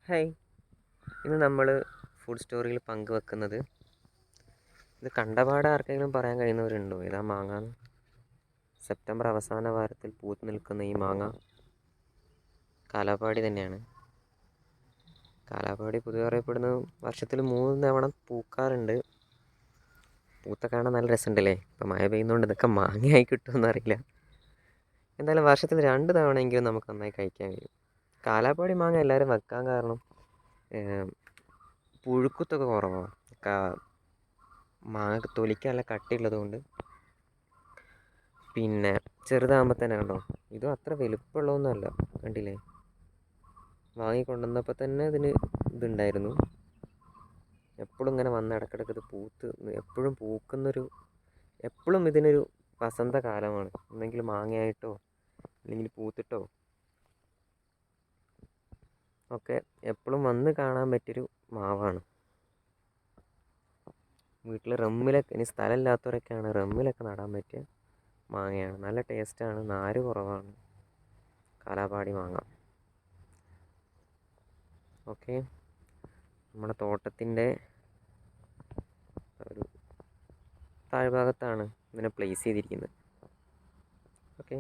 Hi, ഇന്ന് നമ്മൾ food സ്റ്റോറിയിൽ പങ്കുവെക്കുന്നത് ഇത് കണ്ടപാടെ ആർക്കെങ്കിലും പറയാൻ കഴിയുന്നവരുണ്ടോ? ഇതാ മാങ്ങ. സെപ്റ്റംബർ അവസാന വാരത്തിൽ പൂത്ത് നിൽക്കുന്ന ഈ മാങ്ങ കാലാപ്പാടി തന്നെയാണ്. കാലാപ്പാടി പൊതുവെ അറിയപ്പെടുന്നത് വർഷത്തിൽ 3 തവണ പൂക്കാറുണ്ട്. പൂത്ത കാണാൻ നല്ല രസമുണ്ടല്ലേ? ഇപ്പം മഴ പെയ്യുന്നതുകൊണ്ട് ഇതൊക്കെ മാങ്ങയായി കിട്ടുമെന്ന് അറിയില്ല. എന്തായാലും വർഷത്തിൽ 2 തവണയെങ്കിലും നമുക്ക് നന്നായി കഴിക്കാൻ കഴിയും. കാലാപ്പാടി മാങ്ങ എല്ലാവരും വെക്കാൻ കാരണം പുഴുക്കുത്തൊക്കെ കുറവാണ്. മാങ്ങ തൊലിക്ക് നല്ല കട്ടിയുള്ളത് കൊണ്ട്. പിന്നെ ചെറുതാകുമ്പോൾ തന്നെ കണ്ടോ, ഇതും അത്ര വലുപ്പമുള്ളതൊന്നുമല്ല. കണ്ടില്ലേ, വാങ്ങിക്കൊണ്ടുവന്നപ്പോൾ തന്നെ ഇതിന് ഇതുണ്ടായിരുന്നു. എപ്പോഴും ഇങ്ങനെ വന്ന് ഇടയ്ക്കിടയ്ക്ക് ഇത് പൂത്ത് എപ്പോഴും പൂക്കുന്നൊരു, എപ്പോഴും ഇതിനൊരു വസന്തകാലമാണ്. ഒന്നെങ്കിൽ മാങ്ങയായിട്ടോ അല്ലെങ്കിൽ പൂത്തിട്ടോ ഒക്കെ എപ്പോഴും വന്ന് കാണാൻ പറ്റിയൊരു മാവാണ്. വീട്ടിൽ റമ്മിലൊക്കെ, ഇനി സ്ഥലമില്ലാത്തവരൊക്കെയാണ് റമ്മിലൊക്കെ നടാൻ പറ്റിയ മാങ്ങയാണ്. നല്ല ടേസ്റ്റാണ്, നാര് കുറവാണ് കാലാപ്പാടി മാങ്ങ. ഓക്കെ, നമ്മുടെ തോട്ടത്തിൻ്റെ ഒരു താഴ്ഭാഗത്താണ് ഇതിനെ പ്ലേസ് ചെയ്തിരിക്കുന്നത്. ഓക്കെ.